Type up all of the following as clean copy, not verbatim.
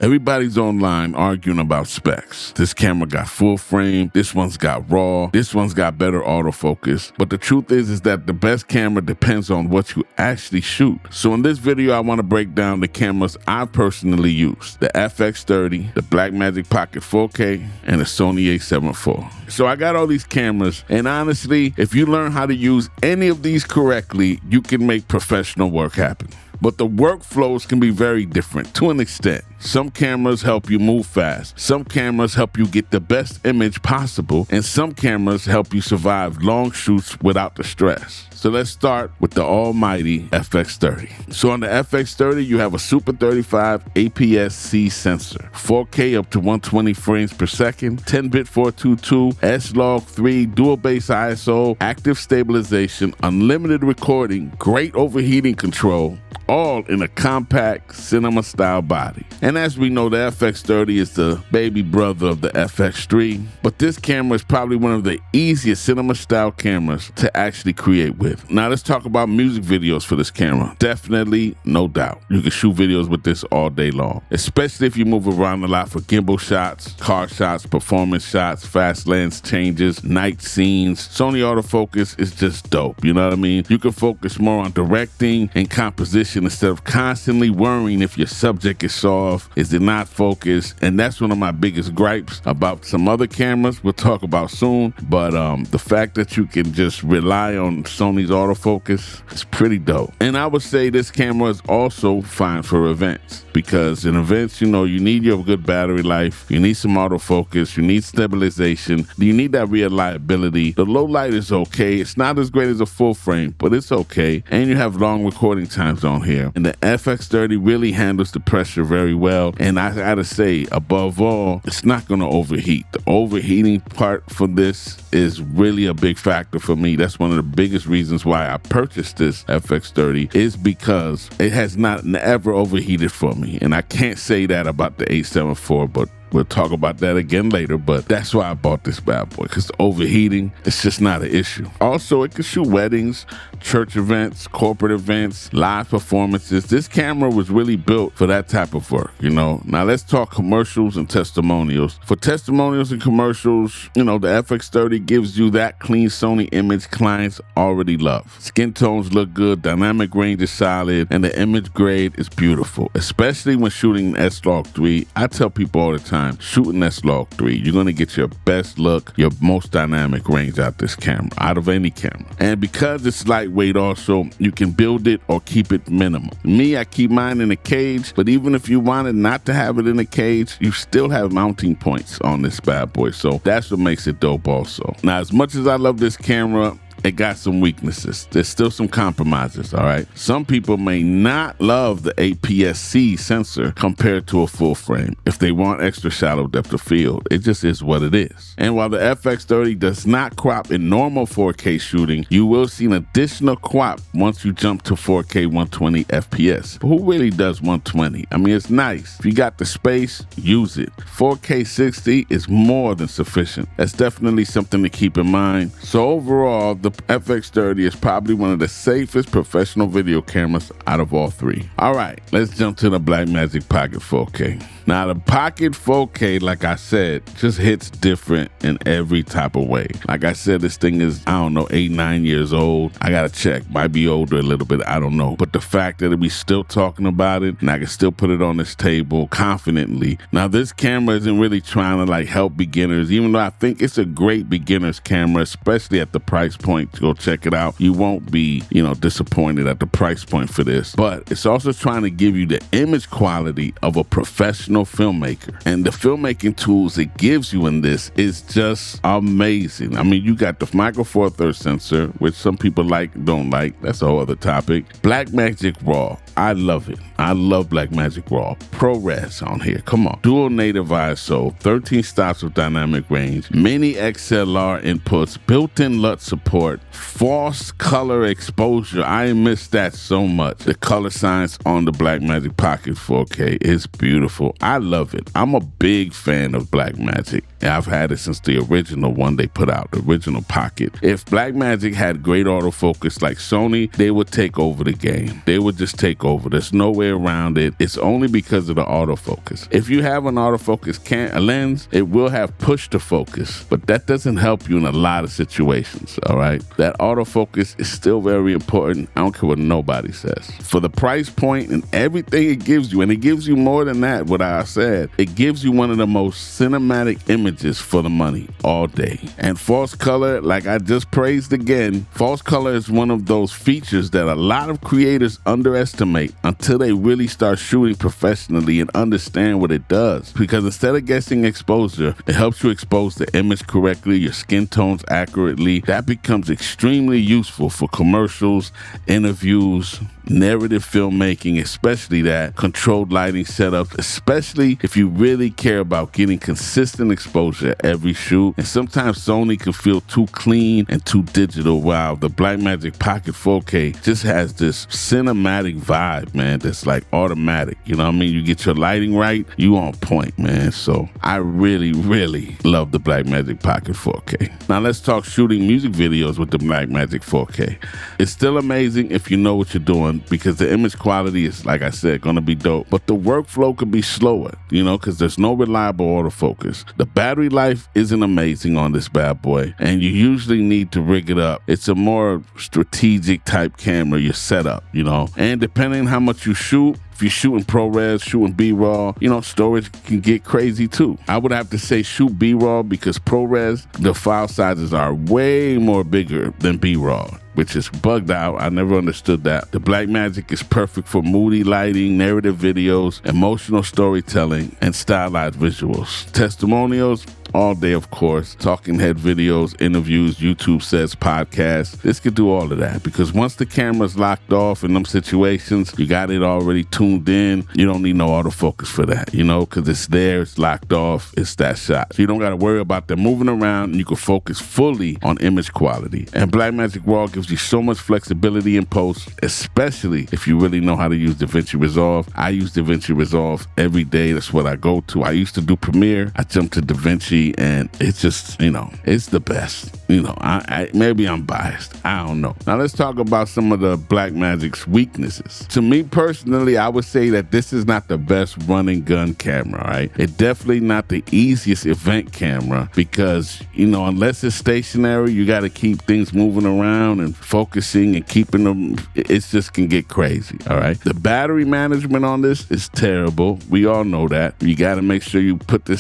Everybody's online arguing about specs. This camera got full frame, this one's got raw, this one's got better autofocus. But the truth is that the best camera depends on what you actually shoot. So in this video, I want to break down the cameras I've personally used. The FX30, the Blackmagic Pocket 4K, and the Sony A7IV. So I got all these cameras, and honestly, if you learn how to use any of these correctly, you can make professional work happen. But the workflows can be very different to an extent. Some cameras help you move fast. Some cameras help you get the best image possible. And some cameras help you survive long shoots without the stress. So let's start with the almighty FX30. So on the FX30, you have a Super 35 APS-C sensor, 4K up to 120 frames per second, 10-bit 422, S-Log3, dual base ISO, active stabilization, unlimited recording, great overheating control, all in a compact cinema-style body. And as we know, the FX30 is the baby brother of the FX3, but this camera is probably one of the easiest cinema-style cameras to actually create with. Now let's talk about music videos for this camera. Definitely, no doubt. You can shoot videos with this all day long, especially if you move around a lot for gimbal shots, car shots, performance shots, fast lens changes, night scenes. Sony autofocus is just dope, you know what I mean? You can focus more on directing and composition instead of constantly worrying if your subject is soft, is it not focused? And that's one of my biggest gripes about some other cameras we'll talk about soon. But the fact that you can just rely on Sony's autofocus is pretty dope. And I would say this camera is also fine for events, because in events, you know, you need your good battery life, you need some autofocus, you need stabilization, you need that reliability. The low light is okay. It's not as great as a full frame, but it's okay. And you have long recording times on here. And the FX30 really handles the pressure very well. And I gotta say, above all, it's not gonna overheat. The overheating part for this is really a big factor for me. That's one of the biggest reasons why I purchased this FX30, is because it has not ever overheated for me. And I can't say that about the A7IV, but we'll talk about that again later. But that's why I bought this bad boy, because the overheating, it's just not an issue. Also, it can shoot weddings, church events, corporate events, live performances. This camera was really built for that type of work, you know. Now let's talk commercials and testimonials. For testimonials and commercials, you know, the FX30 gives you that clean Sony image clients already love. Skin tones look good, dynamic range is solid, and the image grade is beautiful, especially when shooting S-Log3. I tell people all the time, shooting S-Log3, you're gonna get your best look, your most dynamic range out this camera, out of any camera. And because it's lightweight also, you can build it or keep it minimal. Me, I keep mine in a cage, but even if you wanted not to have it in a cage, you still have mounting points on this bad boy. So that's what makes it dope also. Now, as much as I love this camera, it got some weaknesses. There's still some compromises, all right? Some people may not love the APS-C sensor compared to a full frame if they want extra shallow depth of field. It just is what it is. And while the FX30 does not crop in normal 4K shooting, you will see an additional crop once you jump to 4K 120 FPS. But who really does 120? I mean, it's nice. If you got the space, use it. 4K 60 is more than sufficient. That's definitely something to keep in mind. So overall, the FX30 is probably one of the safest professional video cameras out of all three. All right, let's jump to the Blackmagic Pocket 4K. Now, the Pocket 4K, like I said, just hits different in every type of way. Like I said, this thing is, I don't know, 8, 9 years old. I gotta check. Might be older a little bit. I don't know. But the fact that we still talking about it, and I can still put it on this table confidently. Now, this camera isn't really trying to like help beginners, even though I think it's a great beginner's camera, especially at the price point. Go check it out. You won't be, you know, disappointed at the price point for this. But it's also trying to give you the image quality of a professional filmmaker. And the filmmaking tools it gives you in this is just amazing. I mean, you got the Micro Four Thirds sensor, which some people like, don't like. That's a whole other topic. Blackmagic RAW. I love it. I love Blackmagic RAW. ProRes on here. Come on. Dual native ISO, 13 stops of dynamic range, mini XLR inputs, built-in LUT support, false color exposure. I miss that so much. The color science on the Blackmagic Pocket 4K is beautiful. I love it. I'm a big fan of Blackmagic. I've had it since the original one they put out, the original Pocket. If Blackmagic had great autofocus like Sony, they would take over the game. They would just take over. There's no way around it. It's only because of the autofocus. If you have an autofocus lens, it will have push to focus, but that doesn't help you in a lot of situations, all right? That autofocus is still very important. I don't care what nobody says. For the price point and everything it gives you, and it gives you more than that, what I said, it gives you one of the most cinematic images for the money all day. And false color, like I just praised again, false color is one of those features that a lot of creators underestimate until they really start shooting professionally and understand what it does. Because instead of guessing exposure, it helps you expose the image correctly, your skin tones accurately. That becomes extremely useful for commercials, interviews, narrative filmmaking, especially that controlled lighting setups, especially if you really care about getting consistent exposure at every shoot. And sometimes Sony can feel too clean and too digital, while the Blackmagic Pocket 4K just has this cinematic vibe, man, that's like automatic. You know what I mean? You get your lighting right, you on point, man. So I really, really love the Blackmagic Pocket 4K. Now let's talk shooting music videos with the Blackmagic 4K. It's still amazing if you know what you're doing, because the image quality is, like I said, gonna be dope, but the workflow could be slower, you know, because there's no reliable autofocus. The battery life isn't amazing on this bad boy, and you usually need to rig it up. It's a more strategic type camera, your setup, you know, and depending on how much you shoot, if you're shooting ProRes, shooting B-Raw, you know, storage can get crazy too. I would have to say shoot B-Raw, because ProRes, the file sizes are way more bigger than B-Raw, which is bugged out. I never understood that. The Blackmagic is perfect for moody lighting, narrative videos, emotional storytelling, and stylized visuals. Testimonials, all day, of course. Talking head videos, interviews, YouTube sets, podcasts. This could do all of that, because once the camera's locked off in them situations, you got it already tuned in. You don't need no autofocus for that, you know, because it's there, it's locked off, it's that shot. So you don't got to worry about them moving around, and you can focus fully on image quality. And Blackmagic Raw gives you so much flexibility in post, especially if you really know how to use DaVinci Resolve. I use DaVinci Resolve every day. That's what I go to. I used to do Premiere. I jumped to DaVinci, and it's just, you know, it's the best. You know, I maybe I'm biased. I don't know. Now let's talk about some of the Blackmagic's weaknesses. To me personally, I would say that this is not the best run and gun camera, right? It's definitely not the easiest event camera, because, you know, unless it's stationary, you got to keep things moving around and focusing and keeping them. It just can get crazy, all right? The battery management on this is terrible. We all know that. You got to make sure you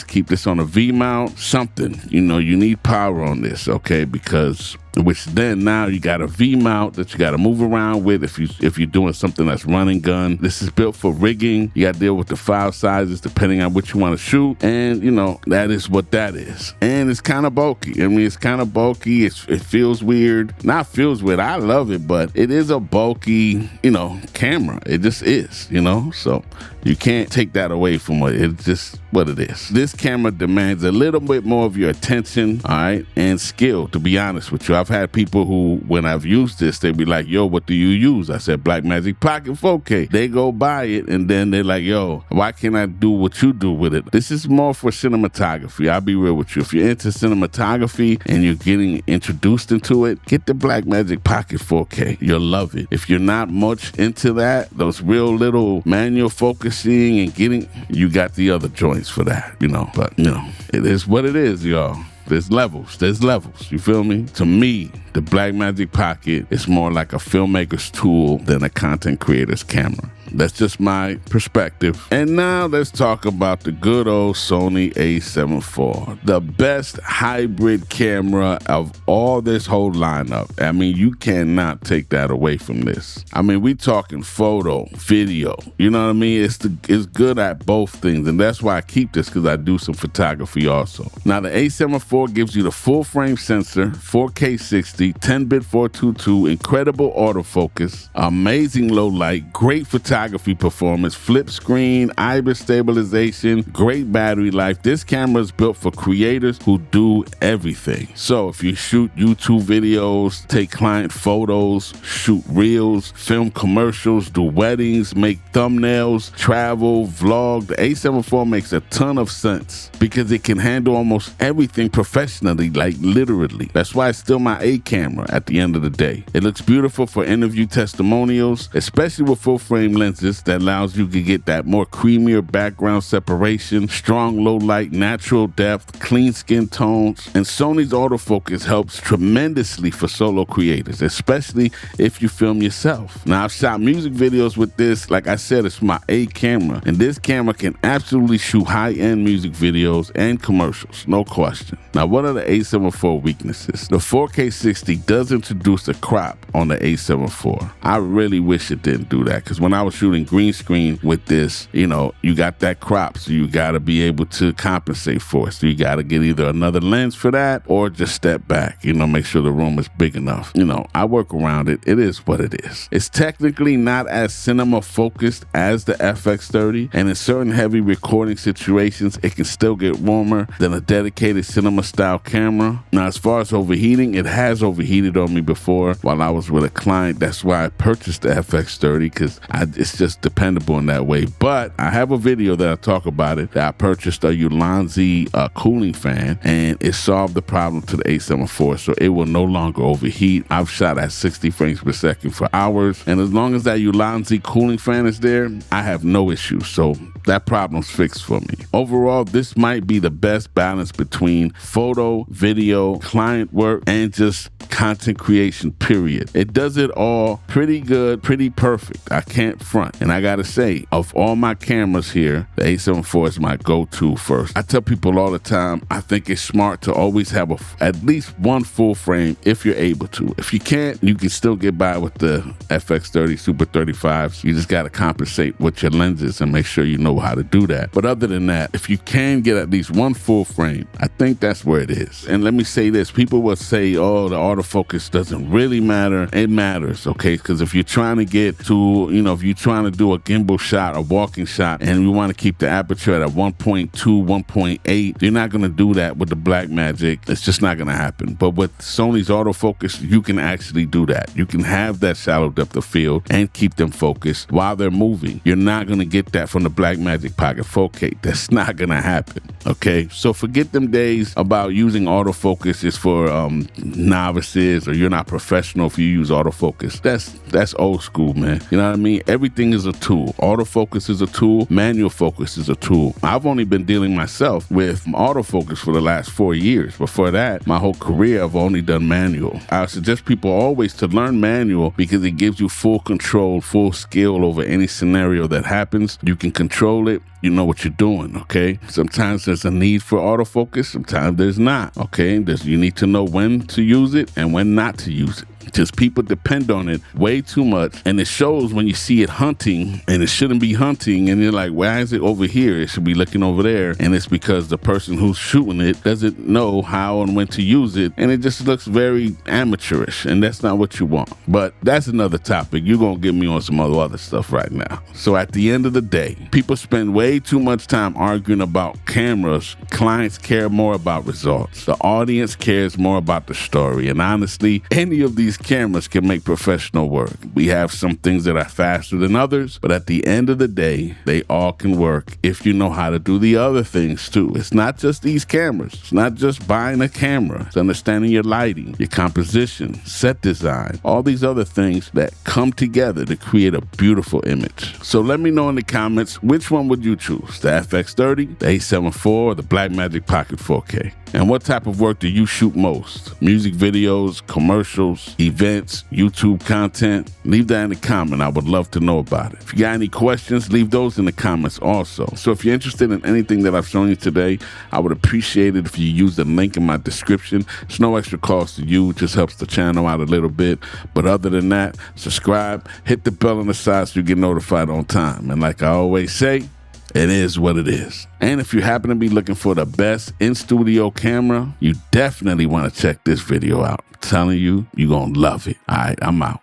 keep this on a V mount, something. You know, you need power on this, okay? Because which then now you got a V mount that you got to move around with if you're doing something that's run and gun. This is built for rigging. You got to deal with the file sizes depending on what you want to shoot, and you know, that is what that is. And it's kind of bulky. I mean, it's kind of bulky. It feels weird. Not feels weird. I love it, but it is a bulky, you know, camera. It just is, you know. So you can't take that away from it. It's just what it is. This camera demands a little bit more of your attention, all right, and skill, to be honest with you. I've had people who, when I've used this, they be like, yo, what do you use? I said, Blackmagic Pocket 4K. They go buy it, and then they're like, yo, why can't I do what you do with it? This is more for cinematography. I'll be real with you. If you're into cinematography and you're getting introduced into it, get the Blackmagic Pocket 4K. You'll love it. If you're not much into that, those real little manual focusing and getting, you got the other joints for that, you know. But, you know, it is what it is, y'all. There's levels. You feel me? To me, the Blackmagic Pocket is more like a filmmaker's tool than a content creator's camera. That's just my perspective. And now let's talk about the good old Sony A7IV, the best hybrid camera of all this whole lineup. I mean, you cannot take that away from this. I mean, we talking photo, video, you know what I mean? It's good at both things, and that's why I keep this, because I do some photography also. Now, the A7IV gives you the full frame sensor, 4K 60, 10-bit 422, incredible autofocus, amazing low light, great photography performance, flip screen, IBIS stabilization, great battery life. This camera is built for creators who do everything. So if you shoot YouTube videos, take client photos, shoot reels, film commercials, do weddings, make thumbnails, travel, vlog, the A7IV makes a ton of sense because it can handle almost everything professionally, like literally. That's why it's still my A camera at the end of the day. It looks beautiful for interview testimonials, especially with full frame lenses. lenses that allows you to get that more creamier background separation, strong low light, natural depth, clean skin tones, and Sony's autofocus helps tremendously for solo creators, especially if you film yourself. Now, I've shot music videos with this. Like I said, it's my A camera, and this camera can absolutely shoot high-end music videos and commercials, no question. Now, what are the A7IV weaknesses? The 4K 60 does introduce a crop on the A7IV. I really wish it didn't do that, because when I was shooting green screen with this, you got that crop, so you got to be able to compensate for it. So you got to get either another lens for that or just step back, make sure the room is big enough. I work around it. It is what it is. It's technically not as cinema focused as the FX30, and in certain heavy recording situations, it can still get warmer than a dedicated cinema style camera. Now, as far as overheating, it has overheated on me before while I was with a client. That's why I purchased the FX30, because it's just dependable in that way. But I have a video that I talk about it, that I purchased a Yololiv cooling fan, and it solved the problem to the A7IV, so it will no longer overheat. I've shot at 60 frames per second for hours, and as long as that Yololiv cooling fan is there, I have no issues. So that problem's fixed for me. Overall, this might be the best balance between photo, video, client work, and just content creation, period. It does it all pretty good, pretty perfect. I can't front. And I gotta say, of all my cameras here, the A7IV is my go-to first. I tell people all the time, I think it's smart to always have at least one full frame if you're able to. If you can't, you can still get by with the FX30 Super 35s. You just gotta compensate with your lenses and make sure you know how to do that. But other than that, if you can get at least one full frame, I think that's where it is. And let me say this, people will say, oh, the autofocus doesn't really matter. It matters, okay? Because if you're trying to get to, if you're trying to do a gimbal shot, a walking shot, and you want to keep the aperture at a 1.2, 1.8, you're not going to do that with the Blackmagic. It's just not going to happen. But with Sony's autofocus, you can actually do that. You can have that shallow depth of field and keep them focused while they're moving. You're not going to get that from the Blackmagic Pocket 4K. That's not going to happen, okay? So forget them days about using autofocus is for novices, or you're not professional if you use autofocus. That's old school, man. You know what I mean? Everything is a tool. Autofocus is a tool. Manual focus is a tool. I've only been dealing myself with autofocus for the last 4 years. Before that, my whole career, I've only done manual. I suggest people always to learn manual, because it gives you full control, full skill over any scenario that happens. You can control it. You know what you're doing, okay? Sometimes there's a need for autofocus, sometimes there's not, okay? You need to know when to use it and when not to use it. Just people depend on it way too much, and it shows when you see it hunting, and it shouldn't be hunting, and you're like, why is it over here? It should be looking over there. And it's because the person who's shooting it doesn't know how and when to use it, and it just looks very amateurish, and that's not what you want. But that's another topic. You're gonna get me on some other stuff right now. So at the end of the day, people spend way too much time arguing about cameras. Clients care more about results. The audience cares more about the story, and honestly, any of these cameras can make professional work. We have some things that are faster than others, but at the end of the day, they all can work if you know how to do the other things too. It's not just these cameras. It's not just buying a camera. It's understanding your lighting, your composition, set design, all these other things that come together to create a beautiful image. So let me know in the comments, which one would you choose? The FX30, the A7IV, or the Blackmagic Pocket 4K? And what type of work do you shoot most? Music videos, commercials, events, YouTube content? Leave that in the comment. I would love to know about it. If you got any questions, leave those in the comments also. So if you're interested in anything that I've shown you today, I would appreciate it if you use the link in my description. It's no extra cost to you. It just helps the channel out a little bit. But other than that, subscribe, hit the bell on the side so you get notified on time. And like I always say, it is what it is. And if you happen to be looking for the best in-studio camera, you definitely want to check this video out. I'm telling you, you're going to love it. All right, I'm out.